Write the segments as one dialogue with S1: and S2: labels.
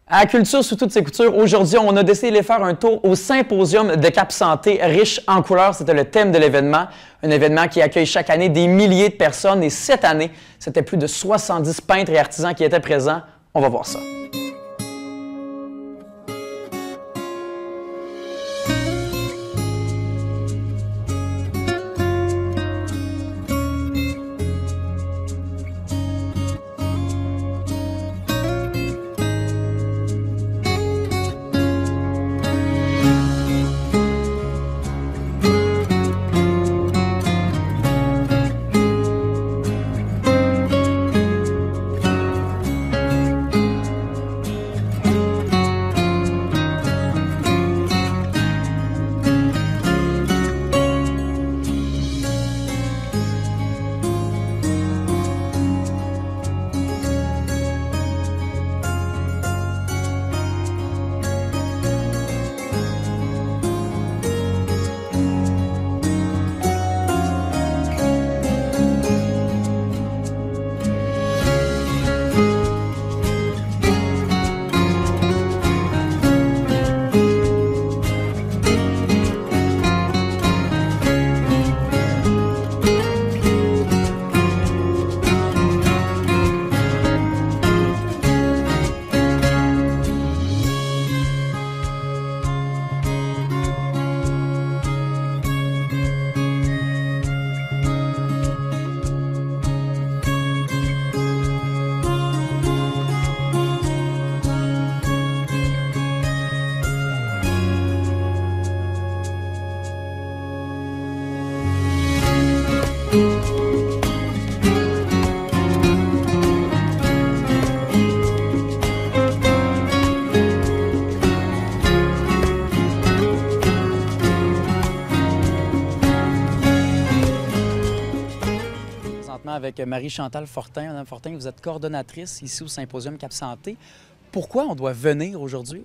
S1: À Culture sous toutes ses coutures, aujourd'hui, on a décidé de faire un tour au symposium de Cap Santé, riche en couleurs. C'était le thème de l'événement. Un événement qui accueille chaque année des milliers de personnes. Et cette année, c'était plus de 70 peintres et artisans qui étaient présents. On va voir ça. Avec Marie-Chantal Fortin. Madame Fortin, vous êtes coordonnatrice ici au Symposium Cap Santé. Pourquoi on doit venir aujourd'hui?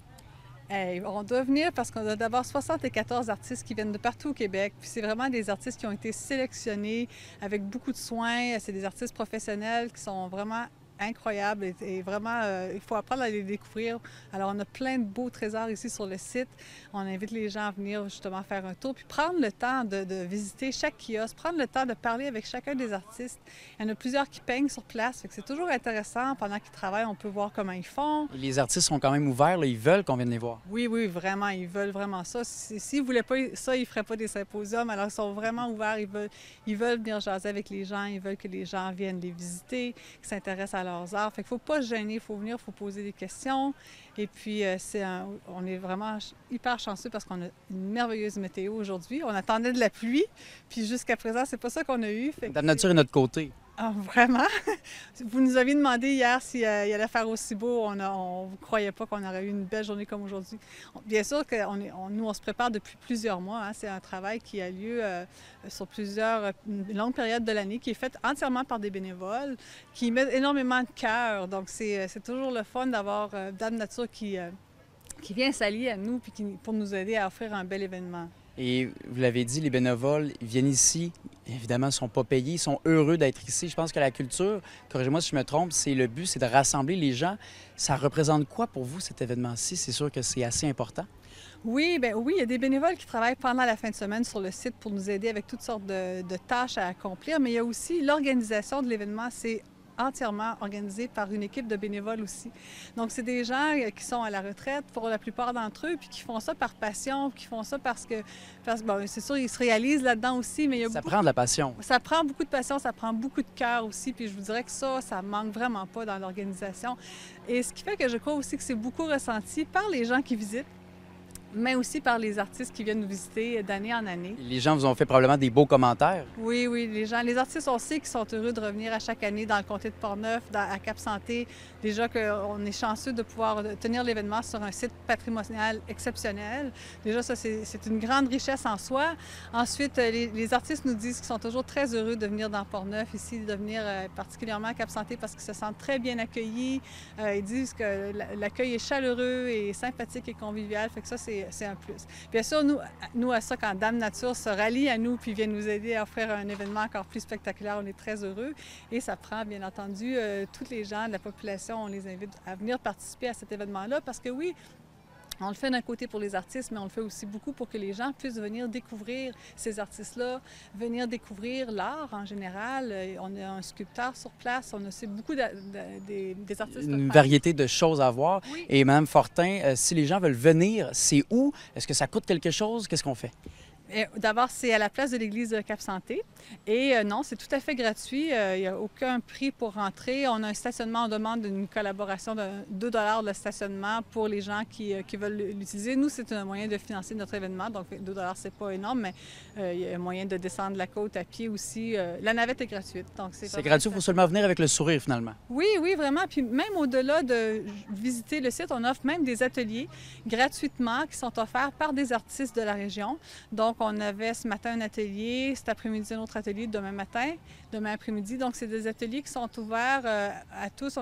S2: On doit venir parce qu'on a d'abord 74 artistes qui viennent de partout au Québec. Puis c'est vraiment des artistes qui ont été sélectionnés avec beaucoup de soins. C'est des artistes professionnels qui sont vraiment incroyables et vraiment, il faut apprendre à les découvrir. Alors, on a plein de beaux trésors ici sur le site. On invite les gens à venir justement faire un tour, puis prendre le temps de visiter chaque kiosque, prendre le temps de parler avec chacun des artistes. Il y en a plusieurs qui peignent sur place, c'est toujours intéressant. Pendant qu'ils travaillent, on peut voir comment ils font.
S1: Et les artistes sont quand même ouverts, là, ils veulent qu'on vienne les voir.
S2: Oui, oui, vraiment, ils veulent vraiment ça. S'ils ne voulaient pas ça, ils ne feraient pas des symposiums. Alors, ils sont vraiment ouverts, ils veulent venir jaser avec les gens, ils veulent que les gens viennent les visiter, qu'ils s'intéressent à leurs arts. Fait qu'il ne faut pas se gêner, il faut venir, il faut poser des questions. Et puis, on est vraiment hyper chanceux parce qu'on a une merveilleuse météo aujourd'hui. On attendait de la pluie, puis jusqu'à présent, c'est pas ça qu'on a eu.
S1: La nature est notre côté.
S2: Ah, vraiment? Vous nous aviez demandé hier s'il allait faire aussi beau. On ne croyait pas qu'on aurait eu une belle journée comme aujourd'hui. Bien sûr que nous, on se prépare depuis plusieurs mois. Hein. C'est un travail qui a lieu sur une longue période de l'année, qui est fait entièrement par des bénévoles, qui mettent énormément de cœur. Donc, c'est toujours le fun d'avoir Dame Nature qui vient s'allier à nous puis pour nous aider à offrir un bel événement.
S1: Et vous l'avez dit, les bénévoles ils viennent ici, évidemment, ils ne sont pas payés, ils sont heureux d'être ici. Je pense que la culture, corrigez-moi si je me trompe, le but, c'est de rassembler les gens. Ça représente quoi pour vous, cet événement-ci? C'est sûr que c'est assez important.
S2: Oui, bien oui, il y a des bénévoles qui travaillent pendant la fin de semaine sur le site pour nous aider avec toutes sortes de tâches à accomplir, mais il y a aussi l'organisation de l'événement. C'est entièrement organisé par une équipe de bénévoles aussi. Donc, c'est des gens qui sont à la retraite pour la plupart d'entre eux, puis qui font ça par passion, qui font ça parce que bon, c'est sûr, ils se réalisent là-dedans aussi, mais il y a
S1: ça prend de la passion.
S2: Ça prend beaucoup de passion, ça prend beaucoup de cœur aussi, puis je vous dirais que ça manque vraiment pas dans l'organisation. Et ce qui fait que je crois aussi que c'est beaucoup ressenti par les gens qui visitent, mais aussi par les artistes qui viennent nous visiter d'année en année.
S1: Les gens vous ont fait probablement des beaux commentaires.
S2: Oui, oui, les artistes, on sait qu'ils sont heureux de revenir à chaque année dans le comté de Portneuf, à Cap Santé. Déjà qu'on est chanceux de pouvoir tenir l'événement sur un site patrimonial exceptionnel. Déjà, ça, c'est une grande richesse en soi. Ensuite, les artistes nous disent qu'ils sont toujours très heureux de venir dans Portneuf, ici, de venir particulièrement à Cap Santé parce qu'ils se sentent très bien accueillis. Ils disent que l'accueil est chaleureux et sympathique et convivial. Fait que ça, c'est c'est un plus. Bien sûr, nous, à ça, quand Dame Nature se rallie à nous puis vient nous aider à offrir un événement encore plus spectaculaire, on est très heureux. Et ça prend, bien entendu, tous les gens de la population, on les invite à venir participer à cet événement-là parce que oui, on le fait d'un côté pour les artistes, mais on le fait aussi beaucoup pour que les gens puissent venir découvrir ces artistes-là, venir découvrir l'art en général. On a un sculpteur sur place, on a aussi beaucoup des artistes.
S3: Une variété de choses à voir.
S2: Oui.
S3: Et Mme Fortin, si les gens veulent venir, c'est où? Est-ce que ça coûte quelque chose? Qu'est-ce qu'on fait?
S2: D'abord, c'est à la place de l'église de Cap-Santé. Et non, c'est tout à fait gratuit. Il n'y a aucun prix pour rentrer. On a un stationnement, on demande une collaboration de 2 $ de stationnement pour les gens qui veulent l'utiliser. Nous, c'est un moyen de financer notre événement. Donc, 2 $, c'est pas énorme, mais il y a un moyen de descendre la côte à pied aussi. La navette est gratuite. Donc c'est
S3: gratuit, il faut seulement venir avec le sourire, finalement.
S2: Oui, oui, vraiment. Puis même au-delà de visiter le site, on offre même des ateliers gratuitement qui sont offerts par des artistes de la région. Donc, on avait ce matin un atelier, cet après-midi un autre atelier, demain après-midi. Donc, c'est des ateliers qui sont ouverts à tous.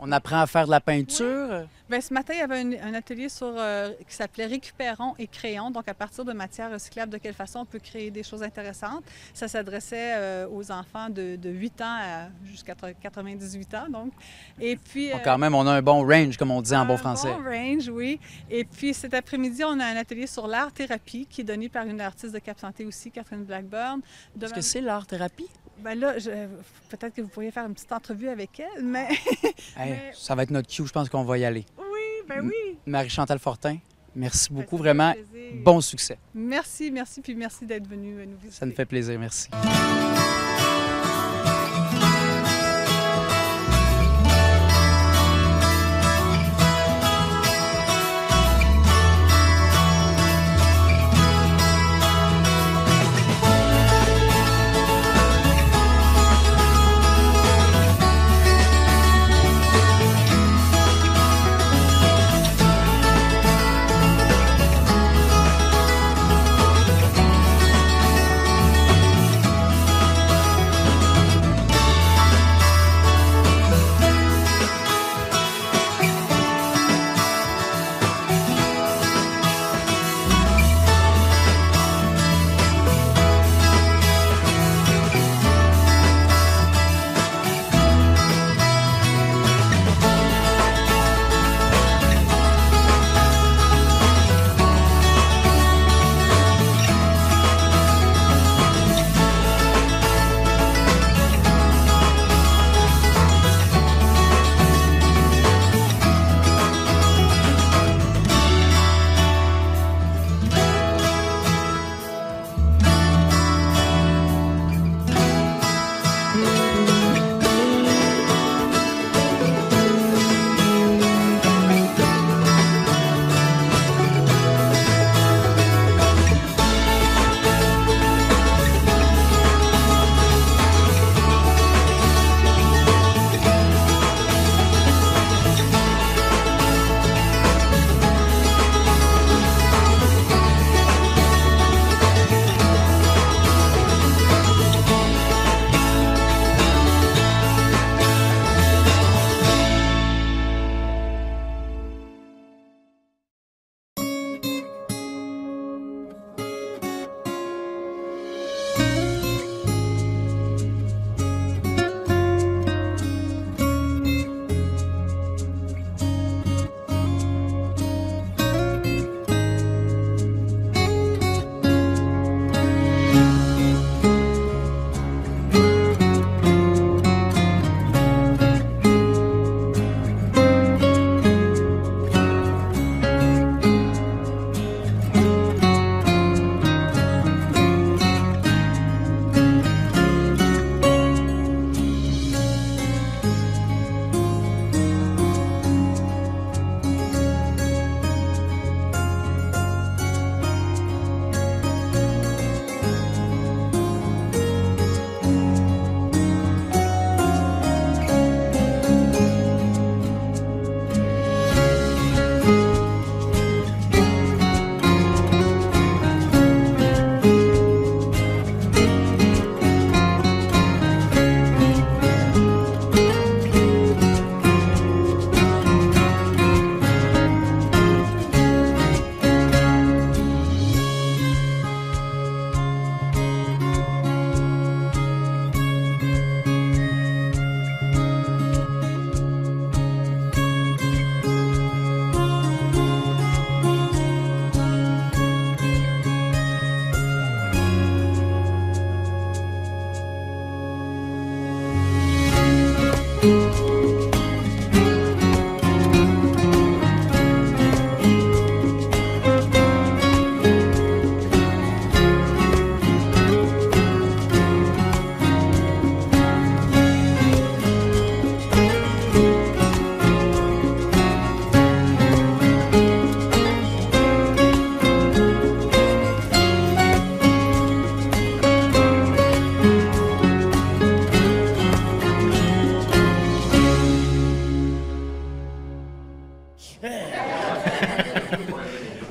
S3: On apprend à faire de la peinture.
S2: Oui. Bien, ce matin, il y avait un atelier qui s'appelait Récupérons et créons. Donc, à partir de matières recyclables, de quelle façon on peut créer des choses intéressantes. Ça s'adressait aux enfants de 8 ans jusqu'à 98 ans. Donc. Et puis,
S3: quand même, on a un bon range, comme on dit en bon français.
S2: Un bon range, oui. Et puis, cet après-midi, on a un atelier sur l'art-thérapie qui est donné par une artiste de Cap-Santé aussi, Catherine Blackburn.
S3: Qu'est-ce que c'est l'art-thérapie?
S2: Bien là, peut-être que vous pourriez faire une petite entrevue avec elle, mais...
S3: Ça va être notre cue, je pense qu'on va y aller.
S2: Oui, ben oui.
S3: Marie-Chantal Fortin, merci beaucoup, vraiment. Bon succès.
S2: Merci, puis merci d'être venu nous visiter.
S3: Ça nous fait plaisir, merci.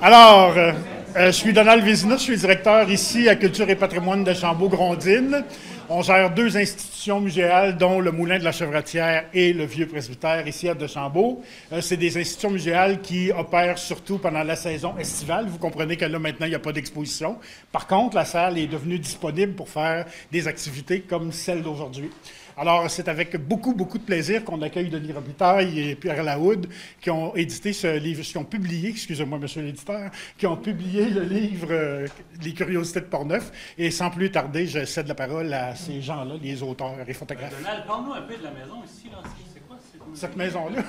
S4: Alors, je suis Donald Vézina, je suis directeur ici à Culture et patrimoine de Chambault-Grondines. On gère 2 institutions muséales, dont le Moulin de la Chevretière et le Vieux Presbytère, ici à Deschambault. C'est des institutions muséales qui opèrent surtout pendant la saison estivale. Vous comprenez que là, maintenant, il n'y a pas d'exposition. Par contre, la salle est devenue disponible pour faire des activités comme celle d'aujourd'hui. Alors, c'est avec beaucoup, beaucoup de plaisir qu'on accueille Denis Robitaille et Pierre Lahoud qui ont édité ce livre, qui ont publié, excusez-moi, monsieur l'éditeur, qui ont publié le livre Les curiosités de Portneuf. Et sans plus tarder, je cède la parole à ces gens-là, les auteurs et photographes.
S5: Donald, parle-nous un peu de la maison ici. Là. C'est quoi
S4: cette maison-là?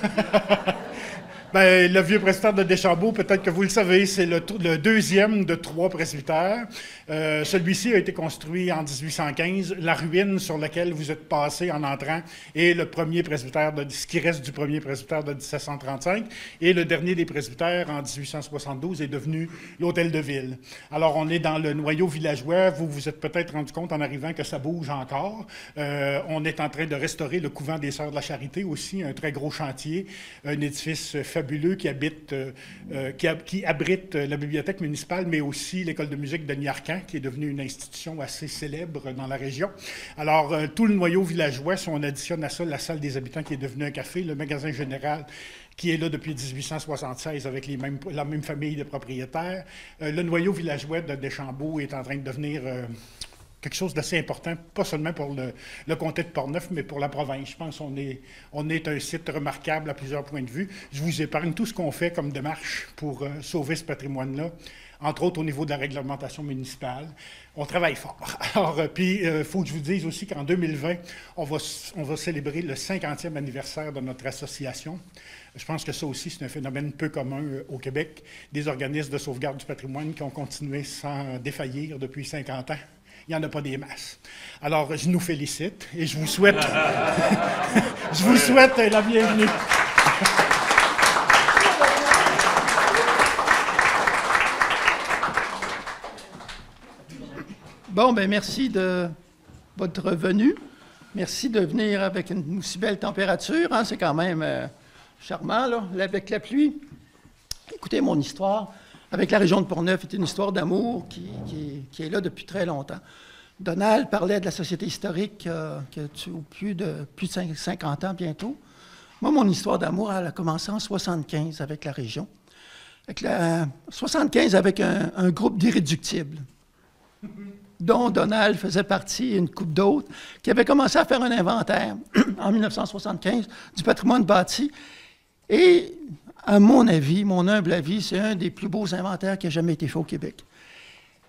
S4: Bien, le Vieux Presbytère de Deschambault, peut-être que vous le savez, c'est le 2e de 3 presbytères. Celui-ci a été construit en 1815. La ruine sur laquelle vous êtes passé en entrant est le premier presbytère, ce qui reste du premier presbytère de 1735. Et le dernier des presbytères, en 1872, est devenu l'hôtel de ville. Alors, on est dans le noyau villageois. Vous vous êtes peut-être rendu compte en arrivant que ça bouge encore. On est en train de restaurer le couvent des Sœurs de la Charité aussi, un très gros chantier, un édifice fabuleux qui abrite la bibliothèque municipale, mais aussi l'école de musique de Niarcan, qui est devenue une institution assez célèbre dans la région. Alors, tout le noyau villageois, si on additionne à ça la salle des habitants qui est devenue un café, le magasin général qui est là depuis 1876 avec la même famille de propriétaires, le noyau villageois de Deschambault est en train de devenir quelque chose d'assez important, pas seulement pour le comté de Portneuf, mais pour la province. Je pense qu'on est un site remarquable à plusieurs points de vue. Je vous épargne tout ce qu'on fait comme démarche pour sauver ce patrimoine-là, entre autres au niveau de la réglementation municipale. On travaille fort. Alors, puis, il faut que je vous dise aussi qu'en 2020, on va célébrer le 50e anniversaire de notre association. Je pense que ça aussi, c'est un phénomène peu commun au Québec. Des organismes de sauvegarde du patrimoine qui ont continué sans défaillir depuis 50 ans. Il n'y en a pas des masses. Alors, je nous félicite et je vous souhaite, je vous souhaite la bienvenue.
S6: Bon, bien, merci de votre venue. Merci de venir avec une aussi belle température. Hein? C'est quand même charmant, là, avec la pluie. Écoutez, mon histoire avec la région de Portneuf est une histoire d'amour qui est là depuis très longtemps. Donald parlait de la société historique qui a plus de 50 ans bientôt. Moi, mon histoire d'amour, elle a commencé en 1975 avec la région. 1975 avec un groupe d'irréductibles, dont Donald faisait partie et une couple d'autres, qui avaient commencé à faire un inventaire en 1975 du patrimoine bâti. Et à mon avis, mon humble avis, c'est un des plus beaux inventaires qui a jamais été fait au Québec.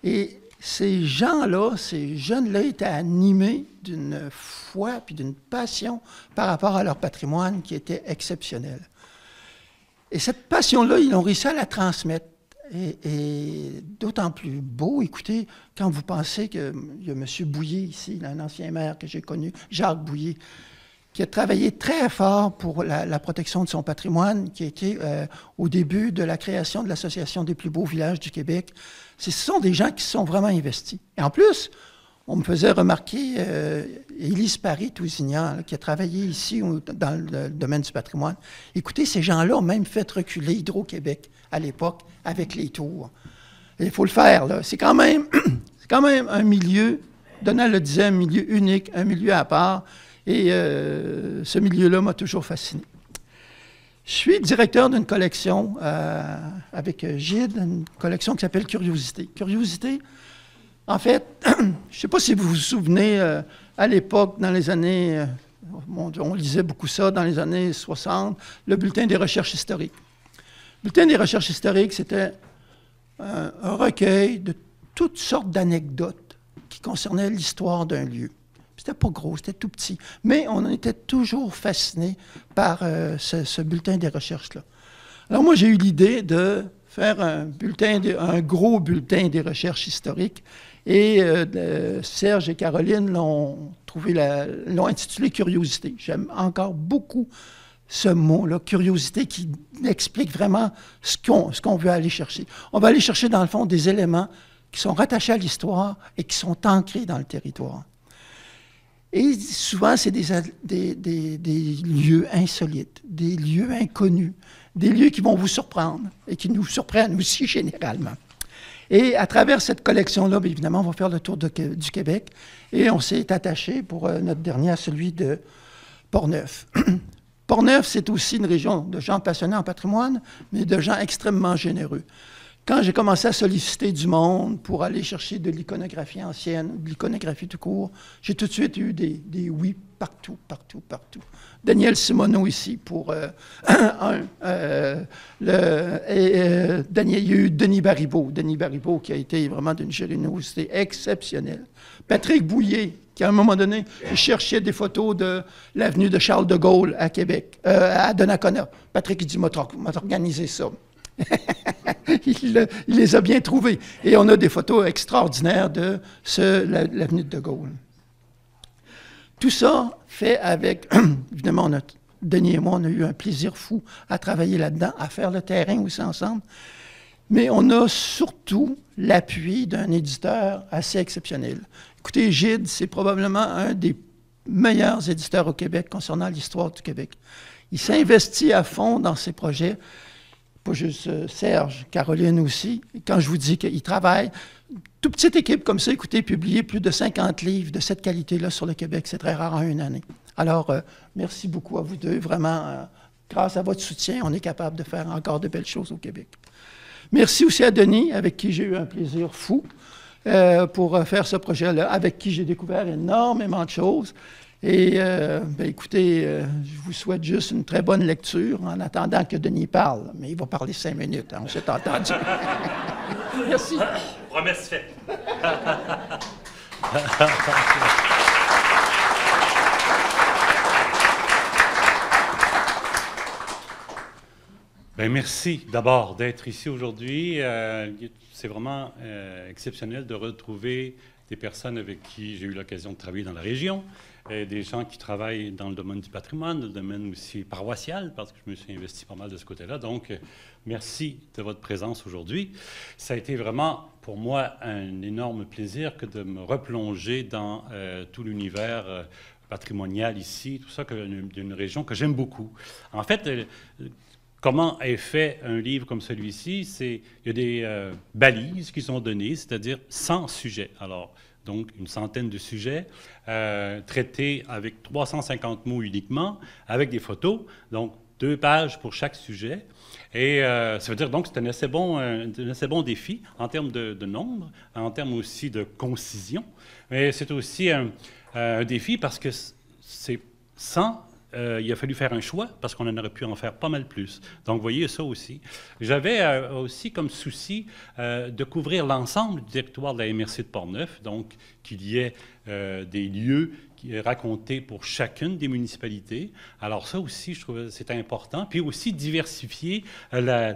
S6: Et ces gens-là, ces jeunes-là étaient animés d'une foi puis d'une passion par rapport à leur patrimoine qui était exceptionnel. Et cette passion-là, ils ont réussi à la transmettre. Et d'autant plus beau, écoutez, quand vous pensez qu'il y a M. Bouillet ici, un ancien maire que j'ai connu, Jacques Bouillet, qui a travaillé très fort pour la protection de son patrimoine, qui a été au début de la création de l'Association des plus beaux villages du Québec. Ce sont des gens qui se sont vraiment investis. Et en plus, on me faisait remarquer Élise Paris-Tousignan, qui a travaillé ici dans le domaine du patrimoine. Écoutez, ces gens-là ont même fait reculer Hydro-Québec à l'époque avec les tours. Il faut le faire, là. C'est quand même un milieu, Donald le disait, un milieu unique, un milieu à part. Et ce milieu-là m'a toujours fasciné. Je suis directeur d'une collection avec Gide, une collection qui s'appelle Curiosité. Curiosité, en fait, je ne sais pas si vous vous souvenez, à l'époque, dans les années, on lisait beaucoup ça, dans les années 60, le Bulletin des recherches historiques. Le Bulletin des recherches historiques, c'était un recueil de toutes sortes d'anecdotes qui concernaient l'histoire d'un lieu. C'était pas gros, c'était tout petit. Mais on était toujours fascinés par ce bulletin des recherches-là. Alors moi, j'ai eu l'idée de faire un gros bulletin des recherches historiques. Et Serge et Caroline l'ont intitulé « Curiosité ». J'aime encore beaucoup ce mot-là, « curiosité », qui explique vraiment ce qu'on veut aller chercher. On va aller chercher, dans le fond, des éléments qui sont rattachés à l'histoire et qui sont ancrés dans le territoire. Et souvent, c'est des lieux insolites, des lieux inconnus, des lieux qui vont vous surprendre et qui nous surprennent aussi généralement. Et à travers cette collection-là, bien évidemment, on va faire le tour du Québec et on s'est attaché pour notre dernier à celui de Portneuf. Portneuf, c'est aussi une région de gens passionnés en patrimoine, mais de gens extrêmement généreux. Quand j'ai commencé à solliciter du monde pour aller chercher de l'iconographie ancienne, de l'iconographie tout court, j'ai tout de suite eu des oui partout, partout, partout. Daniel Simoneau ici pour il y a eu Denis Baribeault qui a été vraiment d'une générosité exceptionnelle. Patrick Bouillet, qui à un moment donné cherchait des photos de l'avenue de Charles de Gaulle à Québec, à Donnacona. Patrick, il dit, m'a organisé ça. Il les a bien trouvés. Et on a des photos extraordinaires de l'avenue de Gaulle. Tout ça fait avec, évidemment, Denis et moi, on a eu un plaisir fou à travailler là-dedans, à faire le terrain aussi ensemble. Mais on a surtout l'appui d'un éditeur assez exceptionnel. Écoutez, Gide, c'est probablement un des meilleurs éditeurs au Québec concernant l'histoire du Québec. Il s'investit à fond dans ses projets. Pas juste Serge, Caroline aussi. Quand je vous dis qu'il travaille, toute petite équipe comme ça, écoutez, publier plus de 50 livres de cette qualité-là sur le Québec, c'est très rare en une année. Alors, merci beaucoup à vous deux. Vraiment, grâce à votre soutien, on est capable de faire encore de belles choses au Québec. Merci aussi à Denis, avec qui j'ai eu un plaisir fou pour faire ce projet-là, avec qui j'ai découvert énormément de choses. Et, écoutez, je vous souhaite juste une très bonne lecture en attendant que Denis parle. Mais il va parler 5 minutes, hein, on s'est entendu. Merci.
S5: Promesse faite. Bien, merci d'abord d'être ici aujourd'hui. C'est vraiment exceptionnel de retrouver des personnes avec qui j'ai eu l'occasion de travailler dans la région, des gens qui travaillent dans le domaine du patrimoine, dans le domaine aussi paroissial, parce que je me suis investi pas mal de ce côté-là. Donc, merci de votre présence aujourd'hui. Ça a été vraiment, pour moi, un énorme plaisir que de me replonger dans tout l'univers patrimonial ici, tout ça, d'une région que j'aime beaucoup. En fait, comment est fait un livre comme celui-ci? Il y a des balises qui sont données, c'est-à-dire 100 sujets. Alors, donc une centaine de sujets traités avec 350 mots uniquement, avec des photos, donc 2 pages pour chaque sujet. Et ça veut dire donc que c'est un assez bon défi en termes de nombre, en termes aussi de concision. Mais c'est aussi un défi parce que c'est 100. Il a fallu faire un choix parce qu'on en aurait pu en faire pas mal plus. Donc, vous voyez ça aussi. J'avais aussi comme souci de couvrir l'ensemble du territoire de la MRC de Portneuf, donc qu'il y ait des lieux racontés pour chacune des municipalités. Alors ça aussi, je trouve que c'est important. Puis aussi diversifier je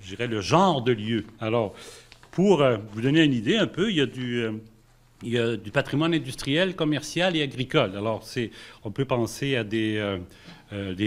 S5: dirais le genre de lieux. Alors, pour vous donner une idée un peu, il y a du patrimoine industriel, commercial et agricole. Alors, on peut penser à des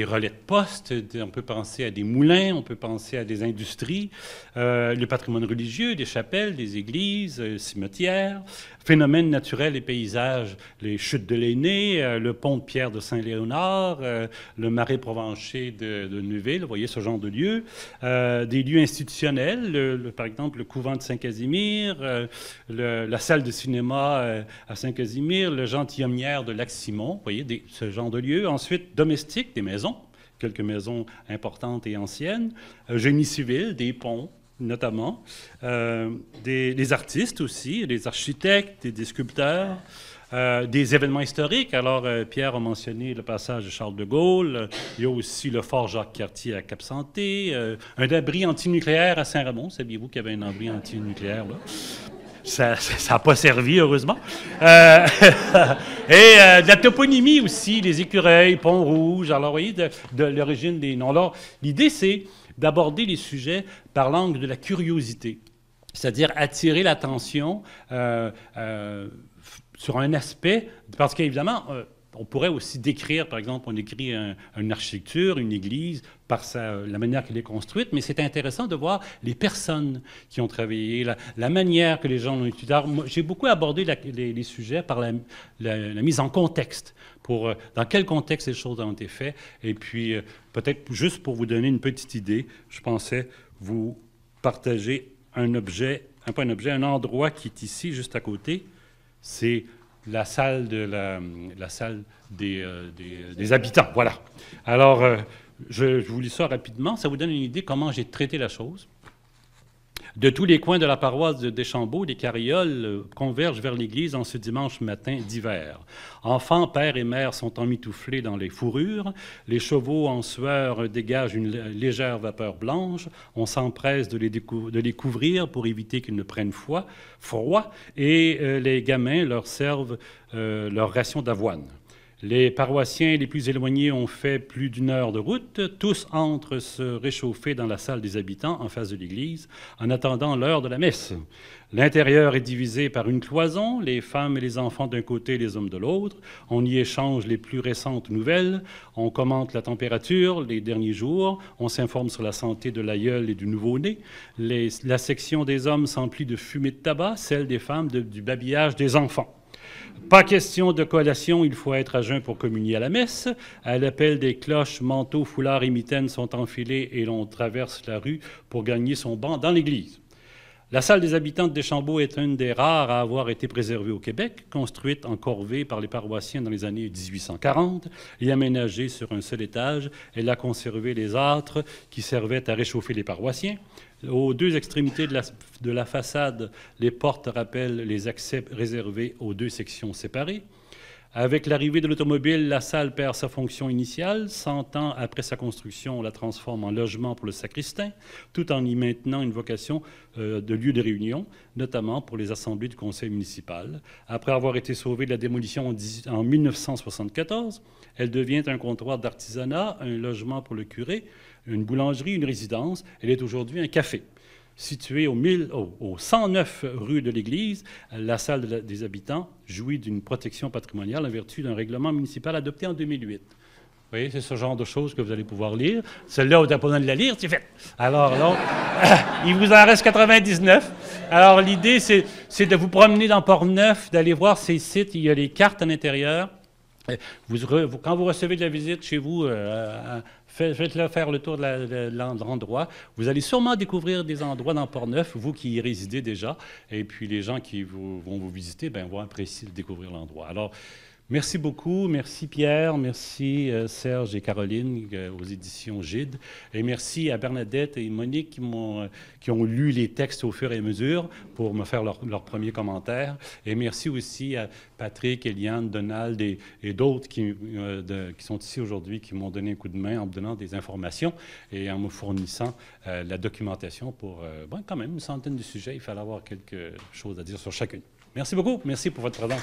S5: relais de poste, on peut penser à des moulins, on peut penser à des industries, le patrimoine religieux, des chapelles, des églises, cimetières, phénomènes naturels et paysages, les chutes de l'Aîné, le pont de pierre de Saint-Léonard, le marais provencher de Neuville, vous voyez ce genre de lieux, des lieux institutionnels, par exemple le couvent de Saint-Casimir, la salle de cinéma à Saint-Casimir, le gentilhommière de Lac-Simon, vous voyez ce genre de lieux. Ensuite, domestiques, des maisons, quelques maisons importantes et anciennes, génie civil, des ponts, notamment, des artistes aussi, des architectes, des sculpteurs, des événements historiques. Alors, Pierre a mentionné le passage de Charles de Gaulle, il y a aussi le fort Jacques-Cartier à Cap-Santé, un abri antinucléaire à Saint-Raymond. Saviez-vous qu'il y avait un abri antinucléaire là? Ça n'a pas servi, heureusement. Et de la toponymie aussi, les écureuils, Pont-Rouge. Alors, vous voyez, de l'origine des noms. Alors, l'idée, c'est d'aborder les sujets par l'angle de la curiosité, c'est-à-dire attirer l'attention sur un aspect, parce qu'évidemment, On pourrait aussi décrire, par exemple, on écrit une architecture, une église, par la manière qu'elle est construite, mais c'est intéressant de voir les personnes qui ont travaillé, la manière que les gens l'ont étudié. J'ai beaucoup abordé les sujets par la mise en contexte, dans quel contexte les choses ont été faites, et puis peut-être juste pour vous donner une petite idée, je pensais vous partager un endroit qui est ici, juste à côté, c'est la salle des habitants. Voilà. Alors, je vous lis ça rapidement. Ça vous donne une idée comment j'ai traité la chose. De tous les coins de la paroisse de Deschambault, les carrioles convergent vers l'église en ce dimanche matin d'hiver. Enfants, pères et mères sont emmitouflés dans les fourrures. Les chevaux en sueur dégagent une légère vapeur blanche. On s'empresse de les couvrir pour éviter qu'ils ne prennent froid. Et les gamins leur servent leur ration d'avoine. Les paroissiens les plus éloignés ont fait plus d'1 heure de route. Tous entrent se réchauffer dans la salle des habitants en face de l'église en attendant l'heure de la messe. L'intérieur est divisé par une cloison, les femmes et les enfants d'un côté et les hommes de l'autre. On y échange les plus récentes nouvelles. On commente la température, les derniers jours. On s'informe sur la santé de l'aïeul et du nouveau-né. La section des hommes s'emplit de fumée de tabac, celle des femmes du babillage des enfants. Pas question de collation, il faut être à jeun pour communier à la messe. À l'appel des cloches, manteaux, foulards et mitaines sont enfilés et l'on traverse la rue pour gagner son banc dans l'église. La salle des habitants de Deschambault est une des rares à avoir été préservée au Québec, construite en corvée par les paroissiens dans les années 1840 et aménagée sur un seul étage. Elle a conservé les âtres qui servaient à réchauffer les paroissiens. Aux deux extrémités de la façade, les portes rappellent les accès réservés aux deux sections séparées. Avec l'arrivée de l'automobile, la salle perd sa fonction initiale. 100 ans après sa construction, on la transforme en logement pour le sacristain, tout en y maintenant une vocation de lieu de réunion, notamment pour les assemblées du conseil municipal. Après avoir été sauvée de la démolition en 1974, elle devient un comptoir d'artisanat, un logement pour le curé, une boulangerie, une résidence. Elle est aujourd'hui un café. Située au 109 rue de l'Église, la salle des habitants jouit d'une protection patrimoniale en vertu d'un règlement municipal adopté en 2008. Vous voyez, c'est ce genre de choses que vous allez pouvoir lire. Celle-là, vous n'avez pas besoin de la lire, c'est fait. Alors, il vous en reste 99. Alors, l'idée, c'est de vous promener dans Port-Neuf, d'aller voir ces sites. Il y a les cartes à l'intérieur. Quand vous recevez de la visite chez vous, faites-le faire le tour de l'endroit. Vous allez sûrement découvrir des endroits dans Port-Neuf, vous qui y résidez déjà, et puis les gens qui vont vous visiter vont apprécier de découvrir l'endroit. Alors, merci beaucoup. Merci Pierre, merci Serge et Caroline aux éditions Gide. Et merci à Bernadette et Monique qui ont lu les textes au fur et à mesure pour me faire leurs premiers commentaires. Et merci aussi à Patrick, Eliane, Donald et d'autres qui sont ici aujourd'hui, qui m'ont donné un coup de main en me donnant des informations et en me fournissant la documentation pour quand même une centaine de sujets. Il fallait avoir quelque chose à dire sur chacune. Merci beaucoup. Merci pour votre présence.